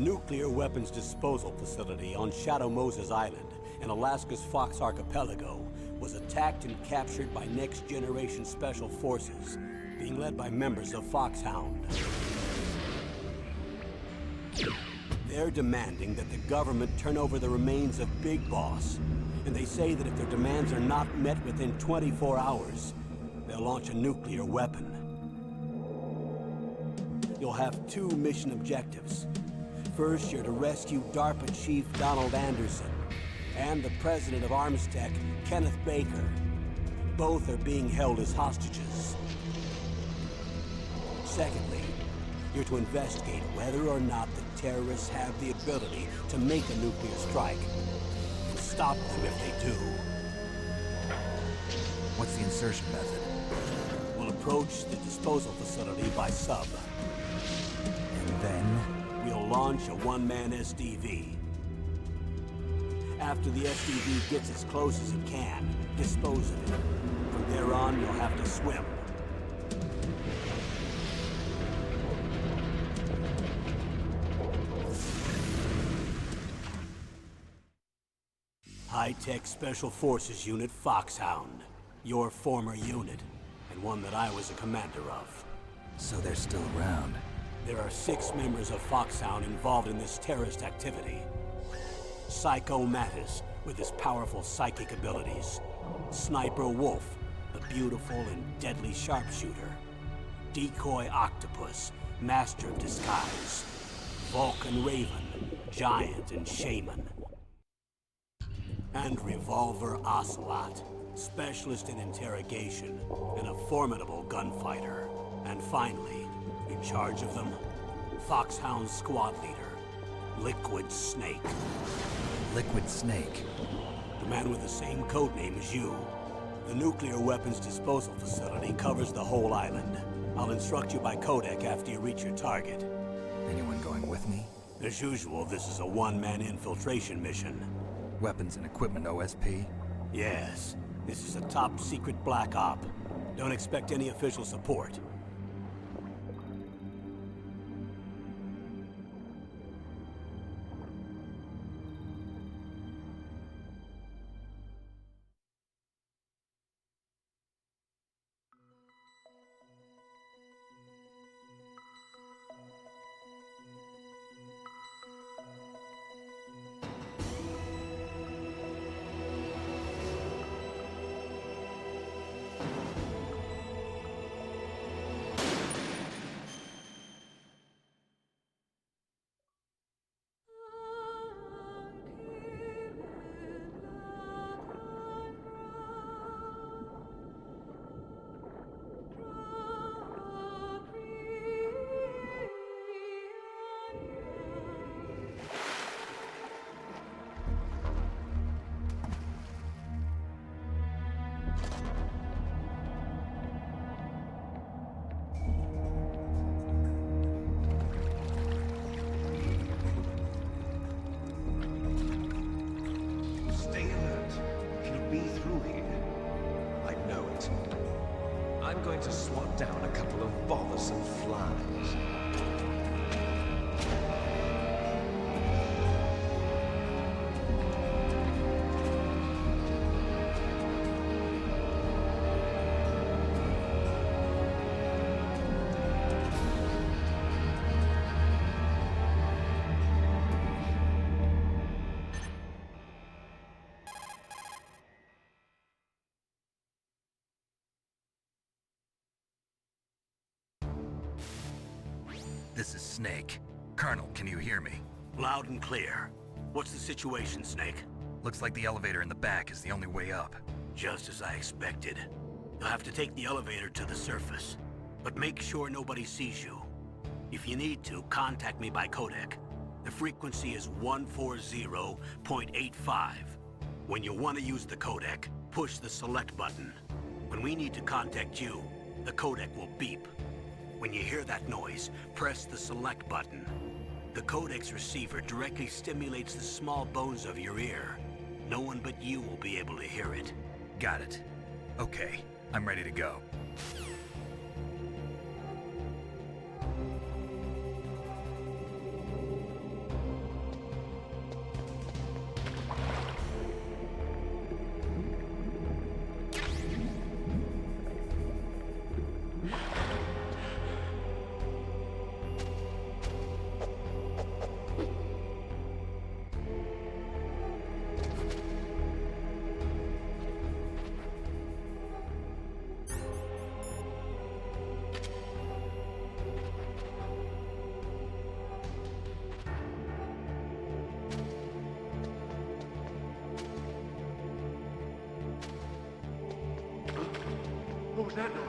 nuclear weapons disposal facility on Shadow Moses Island in Alaska's Fox Archipelago was attacked and captured by next-generation special forces, being led by members of Foxhound. They're demanding that the government turn over the remains of Big Boss, and they say that if their demands are not met within 24 hours, they'll launch a nuclear weapon. You'll have two mission objectives. First, you're to rescue DARPA Chief Donald Anderson and the president of Armstech, Kenneth Baker. Both are being held as hostages. Secondly, you're to investigate whether or not the terrorists have the ability to make a nuclear strike and stop them if they do. What's the insertion method? We'll approach the disposal facility by sub. And then? We'll launch a one-man SDV. After the SDV gets as close as it can, dispose of it. From there on, you'll have to swim. High-Tech Special Forces Unit Foxhound. Your former unit, and one that I was a commander of. So they're still around. There are 6 members of Foxhound involved in this terrorist activity. Psycho Mattis, with his powerful psychic abilities. Sniper Wolf, the beautiful and deadly sharpshooter. Decoy Octopus, master of disguise. Vulcan Raven, giant and shaman. And Revolver Ocelot, specialist in interrogation and a formidable gunfighter. And finally, in charge of them, Foxhound squad leader, Liquid Snake. Liquid Snake? The man with the same codename as you. The nuclear weapons disposal facility covers the whole island. I'll instruct you by codec after you reach your target. Anyone going with me? As usual, this is a one-man infiltration mission. Weapons and equipment OSP? Yes. This is a top-secret black op. Don't expect any official support. I'm going to swat down a couple of bothersome flies. This is Snake. Colonel, can you hear me? Loud and clear. What's the situation, Snake? Looks like the elevator in the back is the only way up. Just as I expected. You'll have to take the elevator to the surface. But make sure nobody sees you. If you need to, contact me by codec. The frequency is 140.85. When you want to use the codec, push the select button. When we need to contact you, the codec will beep. When you hear that noise, press the select button. The codec's receiver directly stimulates the small bones of your ear. No one but you will be able to hear it. Got it. Okay, I'm ready to go. What was that noise?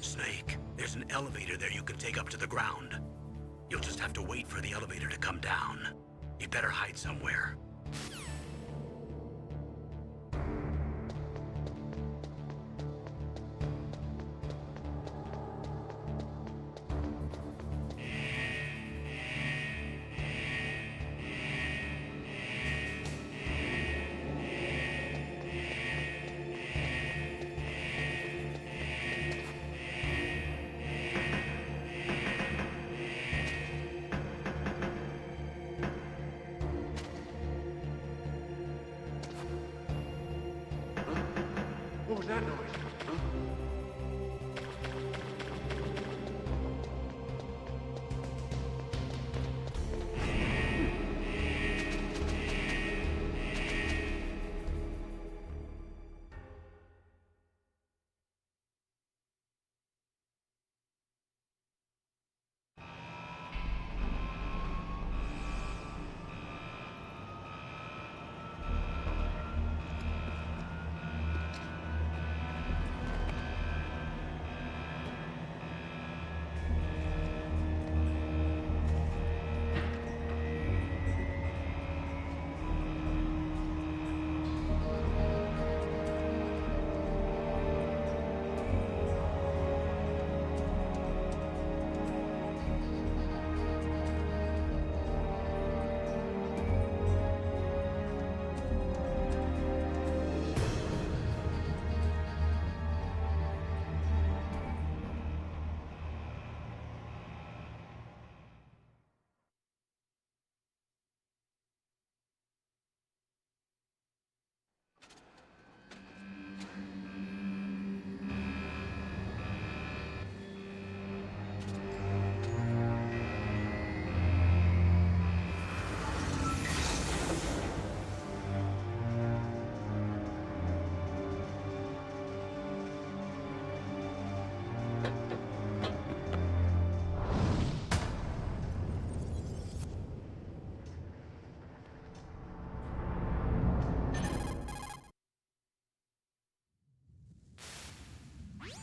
Snake, there's an elevator there you can take up to the ground. You'll just have to wait for the elevator to come down. You'd better hide somewhere. What was that noise? Huh?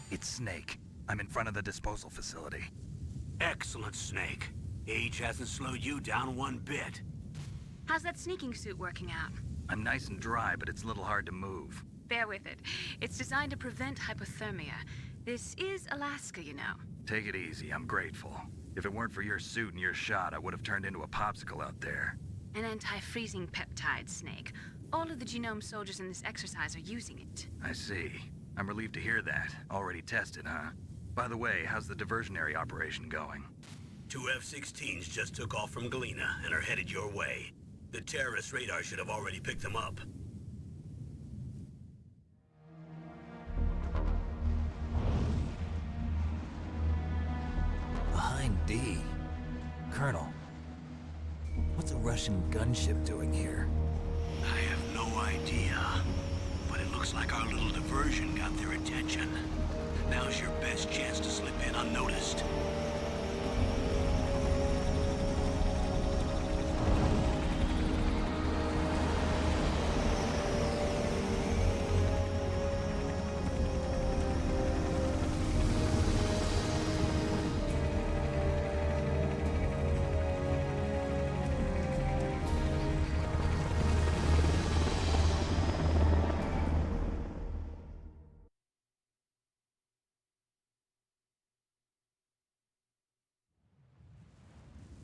It's Snake. I'm in front of the disposal facility. Excellent, Snake. Age hasn't slowed you down one bit. How's that sneaking suit working out? I'm nice and dry, but it's a little hard to move. Bear with it. It's designed to prevent hypothermia. This is Alaska, you know. Take it easy, I'm grateful. If it weren't for your suit and your shot, I would have turned into a popsicle out there. An anti-freezing peptide, Snake. All of the genome soldiers in this exercise are using it. I see. I'm relieved to hear that. Already tested, huh? By the way, how's the diversionary operation going? 2 F-16s just took off from Galena and are headed your way. The terrorist radar should have already picked them up. Behind D. Colonel, what's a Russian gunship doing here? I have no idea, but it looks like our little diversion got their attention. Now's your best chance to slip in unnoticed.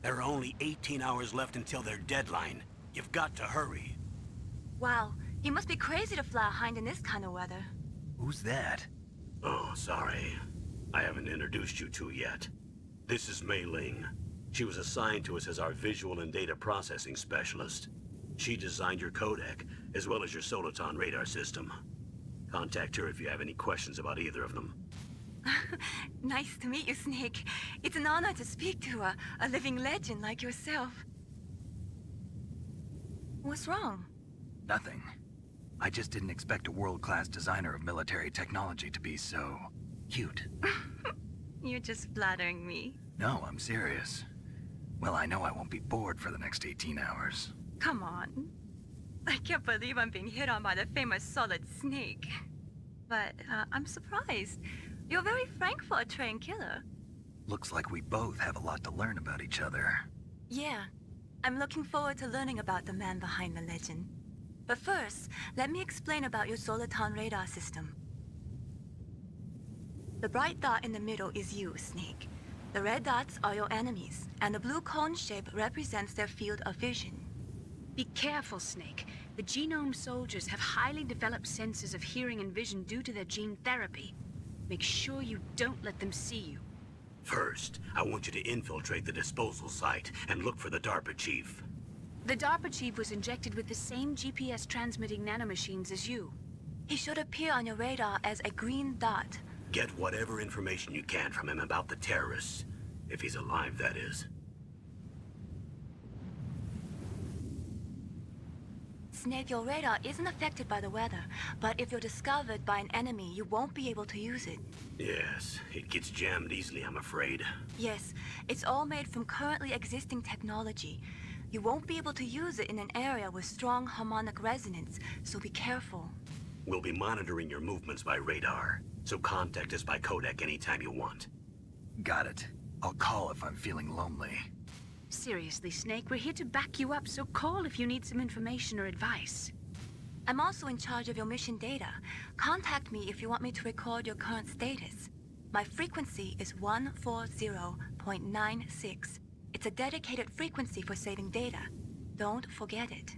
There are only 18 hours left until their deadline. You've got to hurry. Wow, he must be crazy to fly a hind in this kind of weather. Who's that? Oh, sorry. I haven't introduced you to yet. This is Mei Ling. She was assigned to us as our visual and data processing specialist. She designed your codec, as well as your Soliton radar system. Contact her if you have any questions about either of them. Nice to meet you, Snake. It's an honor to speak to a living legend like yourself. What's wrong? Nothing. I just didn't expect a world-class designer of military technology to be so... cute. You're just flattering me. No, I'm serious. Well, I know I won't be bored for the next 18 hours. Come on. I can't believe I'm being hit on by the famous Solid Snake. But I'm surprised. You're very frank for a trained killer. Looks like we both have a lot to learn about each other. Yeah. I'm looking forward to learning about the man behind the legend. But first, let me explain about your Soliton radar system. The bright dot in the middle is you, Snake. The red dots are your enemies, and the blue cone shape represents their field of vision. Be careful, Snake. The genome soldiers have highly developed senses of hearing and vision due to their gene therapy. Make sure you don't let them see you. First, I want you to infiltrate the disposal site and look for the DARPA chief. The DARPA chief was injected with the same GPS transmitting nanomachines as you. He should appear on your radar as a green dot. Get whatever information you can from him about the terrorists. If he's alive, that is. Snake, your radar isn't affected by the weather, but if you're discovered by an enemy, you won't be able to use it. Yes, it gets jammed easily, I'm afraid. Yes, it's all made from currently existing technology. You won't be able to use it in an area with strong harmonic resonance, so be careful. We'll be monitoring your movements by radar, so contact us by codec anytime you want. Got it. I'll call if I'm feeling lonely. Seriously, Snake, we're here to back you up, so call if you need some information or advice. I'm also in charge of your mission data. Contact me if you want me to record your current status. My frequency is 140.96. It's a dedicated frequency for saving data. Don't forget it.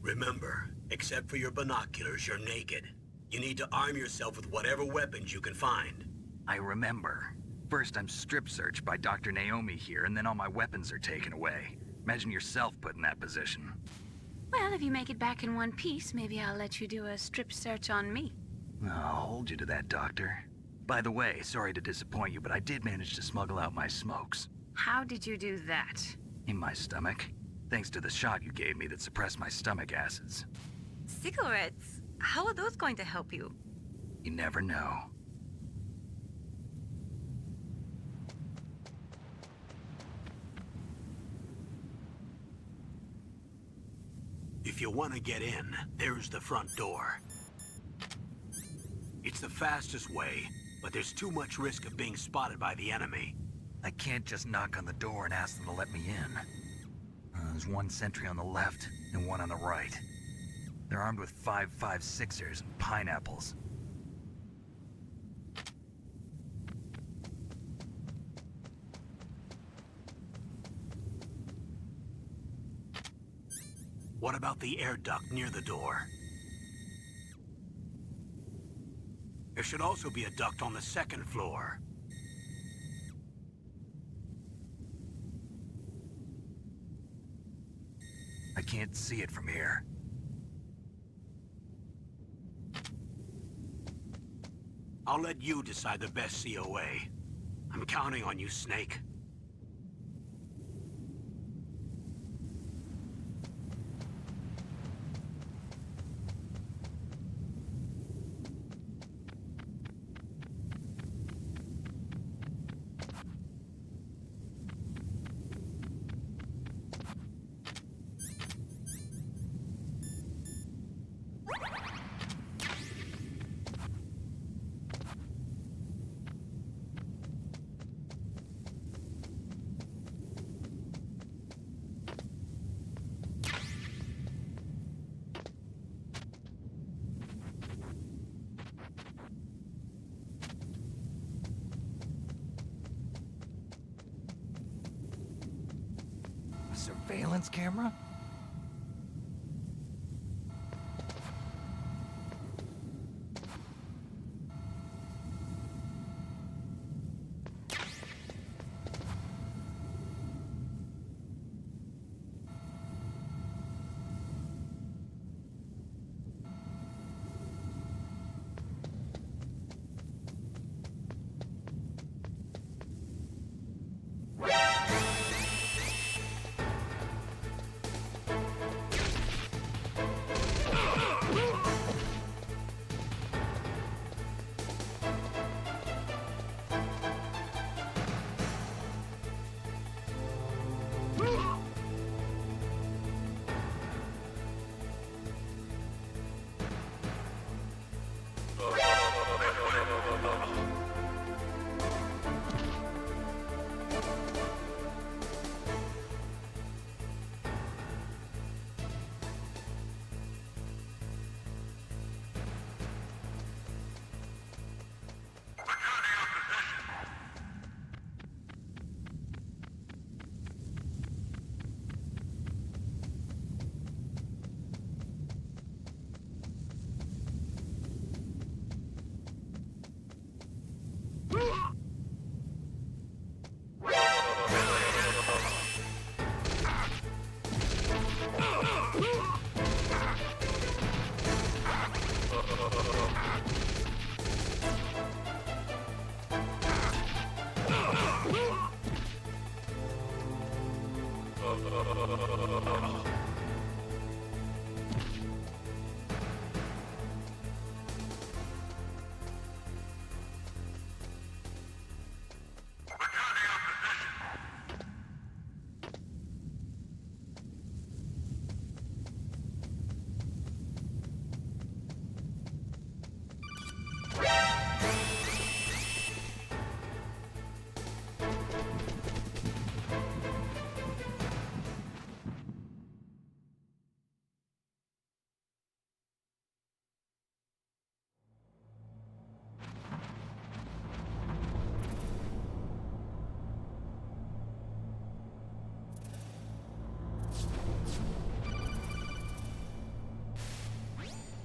Remember, except for your binoculars, you're naked. You need to arm yourself with whatever weapons you can find. I remember. First, I'm strip-searched by Dr. Naomi here, and then all my weapons are taken away. Imagine yourself put in that position. Well, if you make it back in one piece, maybe I'll let you do a strip search on me. I'll hold you to that, Doctor. By the way, sorry to disappoint you, but I did manage to smuggle out my smokes. How did you do that? In my stomach. Thanks to the shot you gave me that suppressed my stomach acids. Cigarettes? How are those going to help you? You never know. If you want to get in, there's the front door. It's the fastest way, but there's too much risk of being spotted by the enemy. I can't just knock on the door and ask them to let me in. There's one sentry on the left and one on the right. They're armed with 5.56ers and pineapples. What about the air duct near the door? There should also be a duct on the second floor. I can't see it from here. I'll let you decide the best COA. I'm counting on you, Snake. surveillance camera?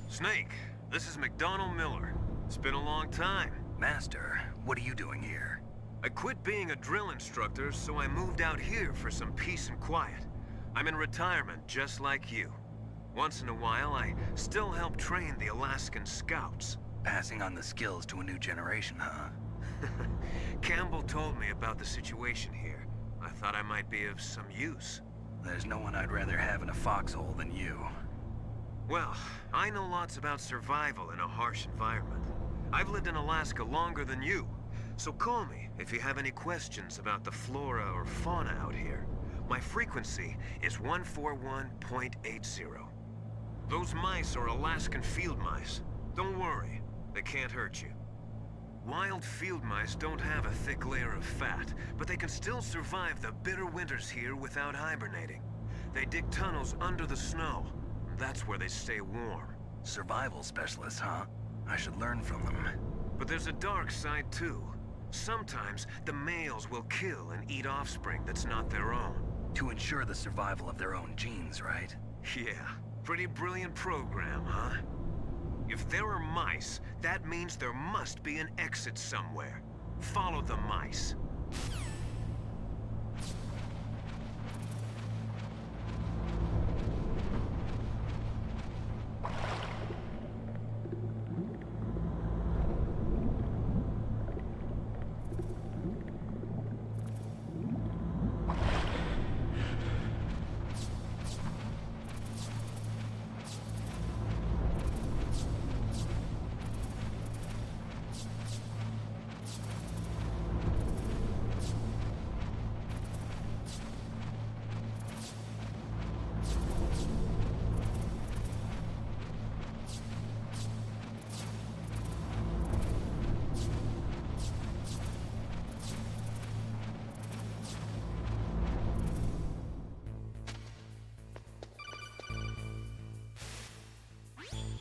Snake, this is McDonald Miller. It's been a long time. Master, what are you doing here? I quit being a drill instructor, so I moved out here for some peace and quiet. I'm in retirement, just like you. Once in a while, I still help train the Alaskan Scouts. Passing on the skills to a new generation, huh? Campbell told me about the situation here. I thought I might be of some use. There's no one I'd rather have in a foxhole than you. Well, I know lots about survival in a harsh environment. I've lived in Alaska longer than you, so call me if you have any questions about the flora or fauna out here. My frequency is 141.80. Those mice are Alaskan field mice. Don't worry, they can't hurt you. Wild field mice don't have a thick layer of fat, but they can still survive the bitter winters here without hibernating. They dig tunnels under the snow. That's where they stay warm. Survival specialists, huh? I should learn from them. But there's a dark side too. Sometimes the males will kill and eat offspring that's not their own. To ensure the survival of their own genes, right? Yeah, pretty brilliant program, huh? If there are mice, that means there must be an exit somewhere. Follow the mice.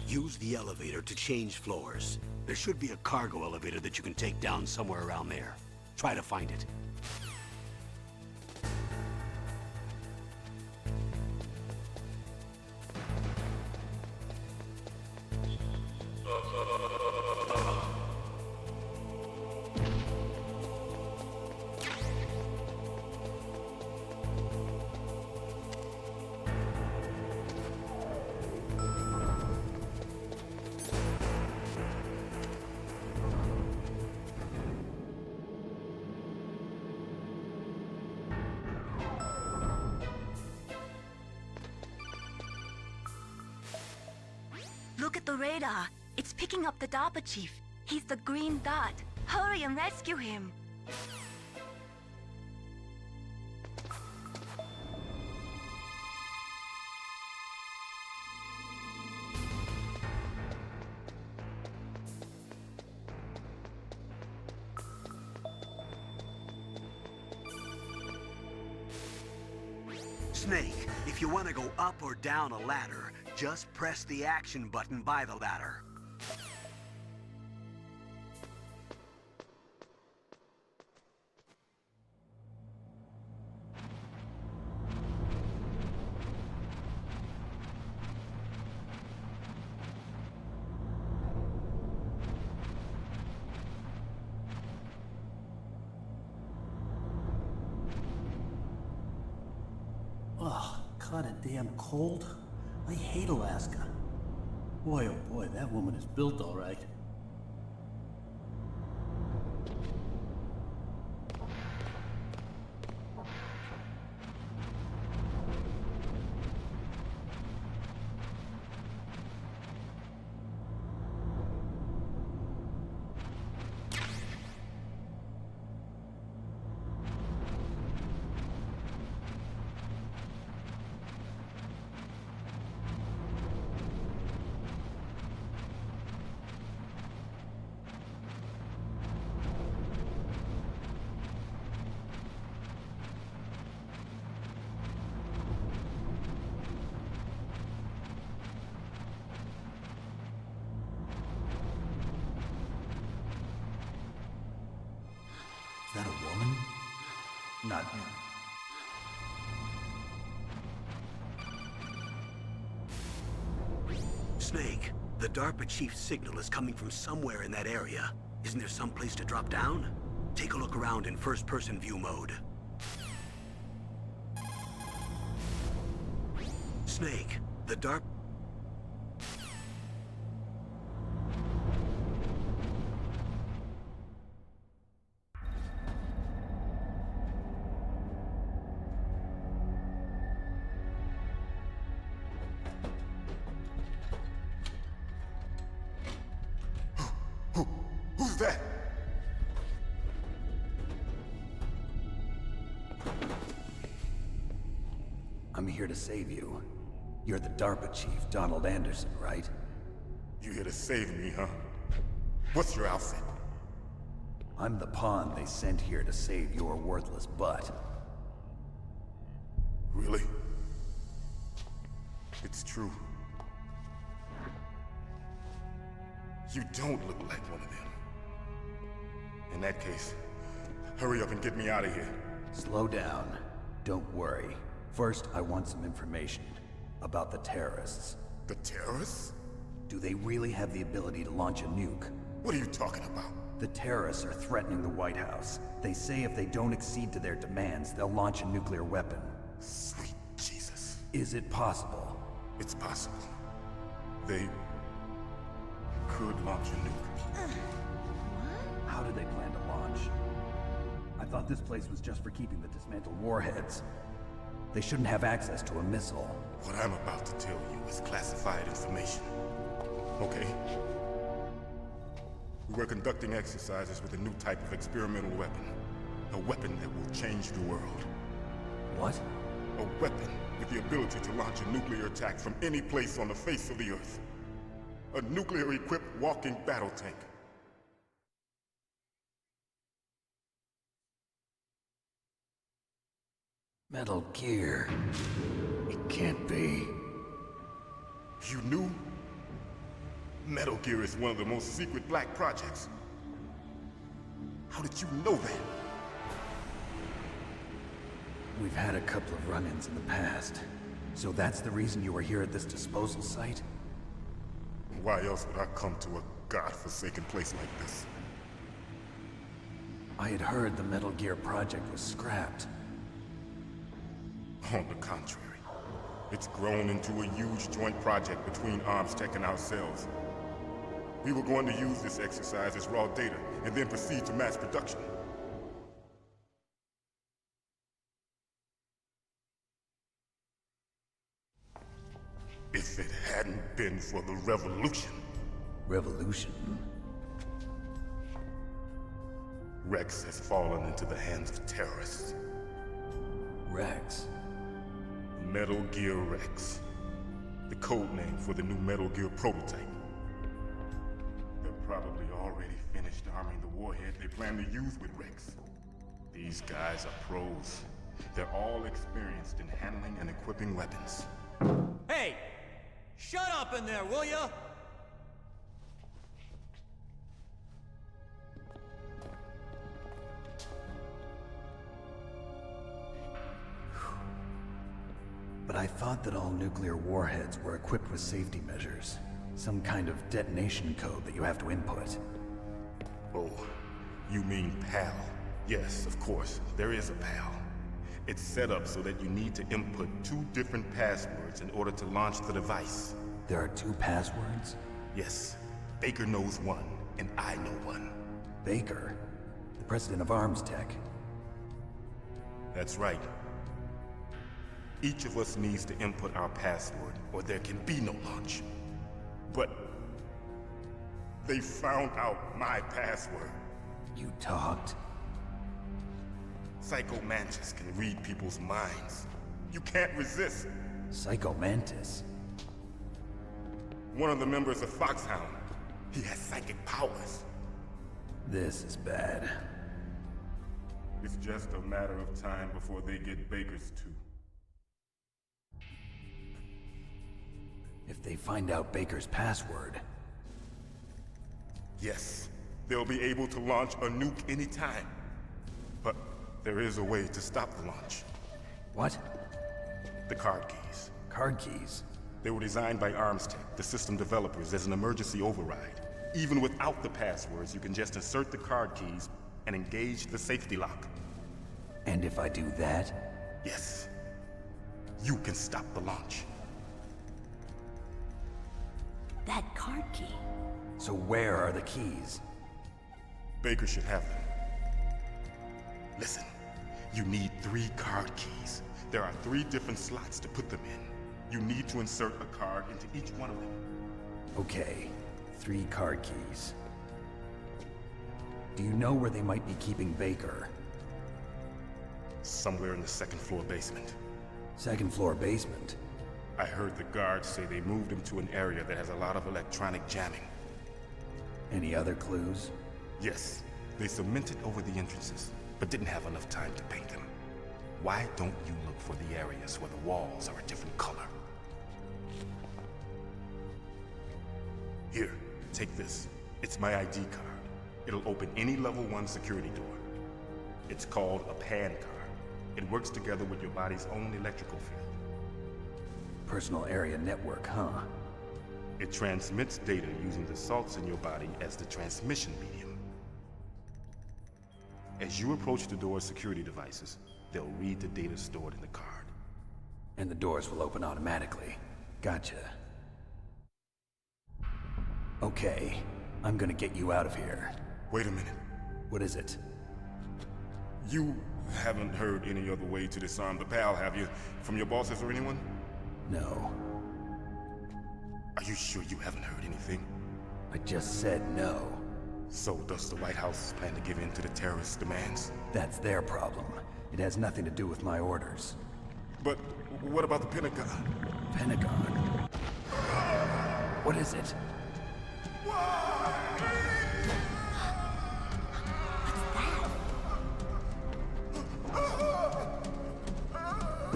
Use the elevator to change floors. There should be a cargo elevator that you can take down somewhere around there. Try to find it. at the radar. It's picking up the DARPA chief. He's the green dot. Hurry and rescue him. Snake, if you want to go up or down a ladder, just press the action button by the ladder. Oh, kinda damn cold. I hate Alaska. Boy, oh boy, that woman is built all right. Is that a woman? Not him. Snake, the DARPA chief's signal is coming from somewhere in that area. Isn't there some place to drop down? Take a look around in first-person view mode. Snake, the DARPA... Who's that? I'm here to save you. You're the DARPA chief, Donald Anderson, right? You here to save me, huh? What's your outfit? I'm the pawn they sent here to save your worthless butt. Really? It's true. You don't look like one of them. In that case, hurry up and get me out of here. Slow down. Don't worry. First, I want some information about the terrorists. The terrorists? Do they really have the ability to launch a nuke? What are you talking about? The terrorists are threatening the White House. They say if they don't accede to their demands, they'll launch a nuclear weapon. Sweet Jesus. Is it possible? It's possible. They could launch a nuke. How do they plan to launch? I thought this place was just for keeping the dismantled warheads. They shouldn't have access to a missile. What I'm about to tell you is classified information. Okay? We were conducting exercises with a new type of experimental weapon. A weapon that will change the world. What? A weapon with the ability to launch a nuclear attack from any place on the face of the Earth. A nuclear-equipped walking battle tank. Metal Gear. It can't be. You knew? Metal Gear is one of the most secret black projects. How did you know that? We've had a couple of run-ins in the past. So that's the reason you were here at this disposal site? Why else would I come to a godforsaken place like this? I had heard the Metal Gear project was scrapped. On the contrary, it's grown into a huge joint project between ArmsTech and ourselves. We were going to use this exercise as raw data, and then proceed to mass production. If it hadn't been for the revolution. Revolution? Rex has fallen into the hands of terrorists. Rex? Metal Gear Rex. The code name for the new Metal Gear prototype. They're probably already finished arming the warhead they plan to use with Rex. These guys are pros. They're all experienced in handling and equipping weapons. Hey! Shut up in there, will ya? But I thought that all nuclear warheads were equipped with safety measures. Some kind of detonation code that you have to input. Oh, you mean PAL? Yes, of course, there is a PAL. It's set up so that you need to input 2 different passwords in order to launch the device. There are 2 passwords? Yes, Baker knows one, and I know one. Baker? The president of Arms Tech. That's right. Each of us needs to input our password, or there can be no launch. But they found out my password. You talked? Psycho Mantis can read people's minds. You can't resist. Psycho Mantis? One of the members of Foxhound. He has psychic powers. This is bad. It's just a matter of time before they get Baker's too. If they find out Baker's password... Yes, they'll be able to launch a nuke anytime. But there is a way to stop the launch. What? The card keys. Card keys? They were designed by ArmsTech, the system developers, as an emergency override. Even without the passwords, you can just insert the card keys and engage the safety lock. And if I do that? Yes. You can stop the launch. That card key. So where are the keys? Baker should have them. Listen, you need 3 card keys. There are 3 different slots to put them in. You need to insert a card into each one of them. Okay, 3 card keys. Do you know where they might be keeping Baker? Somewhere in the 2nd floor basement. 2nd floor basement? I heard the guards say they moved him to an area that has a lot of electronic jamming. Any other clues? Yes, they cemented over the entrances, but didn't have enough time to paint them. Why don't you look for the areas where the walls are a different color? Here, take this. It's my ID card. It'll open any level 1 security door. It's called a PAN card. It works together with your body's own electrical field. Personal area network, huh? It transmits data using the salts in your body as the transmission medium. As you approach the door's security devices, they'll read the data stored in the card. And the doors will open automatically. Gotcha. Okay, I'm gonna get you out of here. Wait a minute. What is it? You haven't heard any other way to disarm the PAL, have you? From your bosses or anyone? No. Are you sure you haven't heard anything? I just said no. So does the White House plan to give in to the terrorists' demands? That's their problem. It has nothing to do with my orders. But what about the Pentagon? Pentagon? What is it?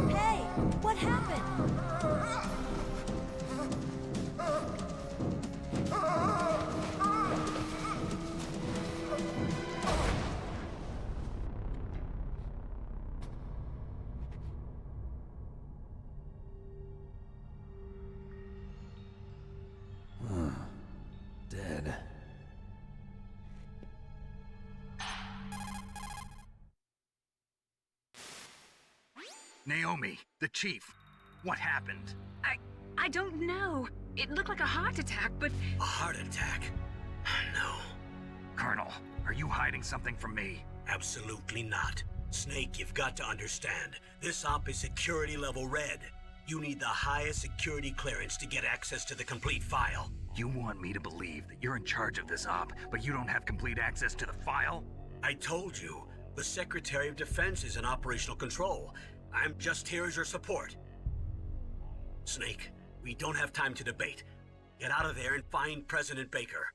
Hey, what happened? Dead. Naomi, the chief. What happened? I don't know. It looked like a heart attack, but... A heart attack? No, Colonel, are you hiding something from me? absolutely not. Snake, you've got to understand. This op is security level red. You need the highest security clearance to get access to the complete file. You want me to believe that you're in charge of this op, but you don't have complete access to the file? I told you, the Secretary of Defense is in operational control. I'm just here as your support. Snake, we don't have time to debate. Get out of there and find President Baker.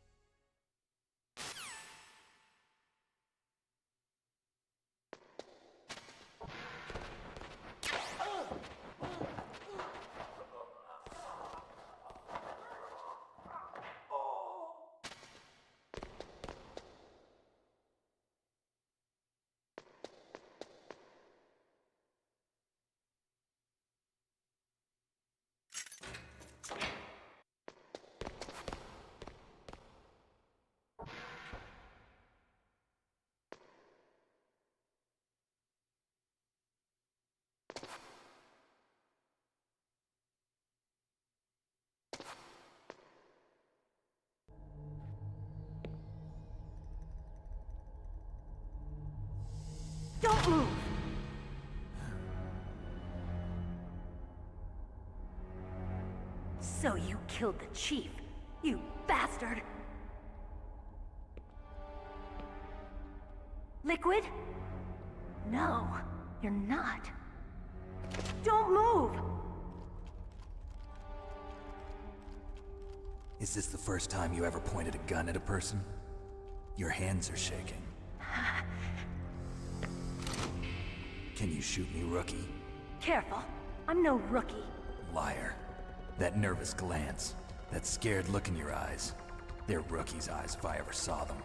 Don't move! So you killed the chief, you bastard! Liquid? No, you're not. Don't move! Is this the first time you ever pointed a gun at a person? Your hands are shaking. Can you shoot me, rookie? Careful, I'm no rookie. Liar. That nervous glance, that scared look in your eyes. They're rookie's eyes if I ever saw them.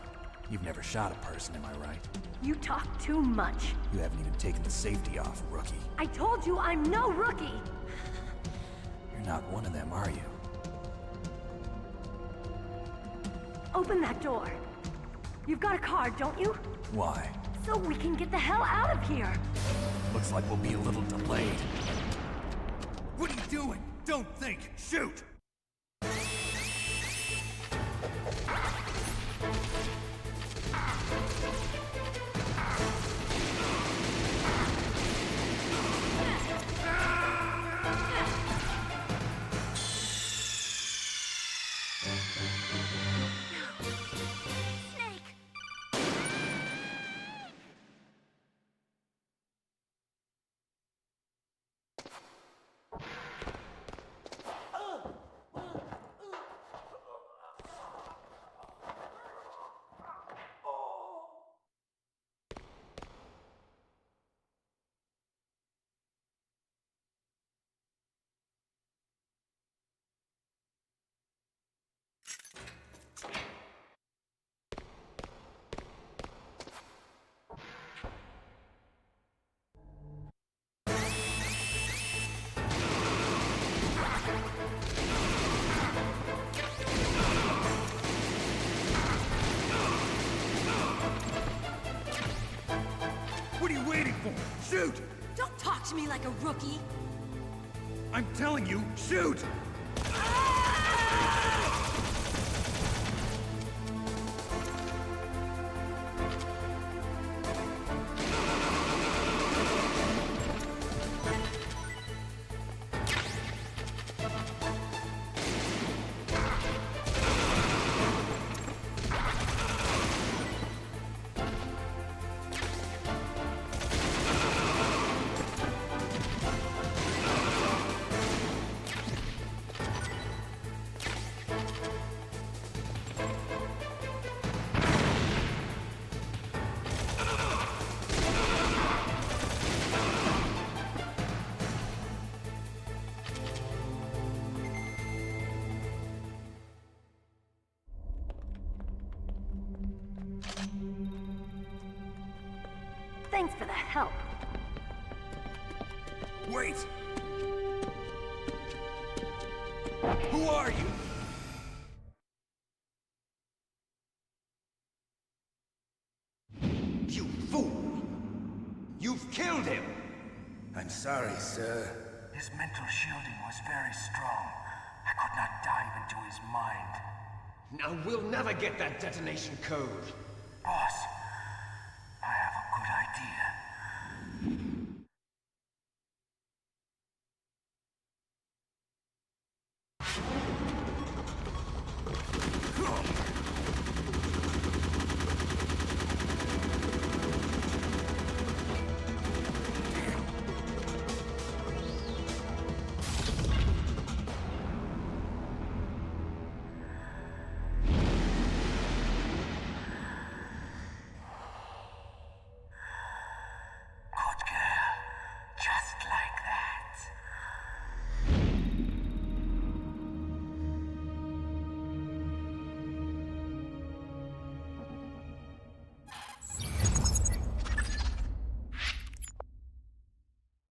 You've never shot a person, am I right? You talk too much. You haven't even taken the safety off, rookie. I told you I'm no rookie! You're not one of them, are you? Open that door. You've got a card, don't you? Why? So we can get the hell out of here! Looks like we'll be a little delayed. What are you doing? Don't think! Shoot! What are you waiting for? Shoot! Don't talk to me like a rookie! I'm telling you, shoot! Thanks for the help. Wait! Who are you? You fool! You've killed him! I'm sorry, sir. His mental shielding was very strong. I could not dive into his mind. Now we'll never get that detonation code. Boss,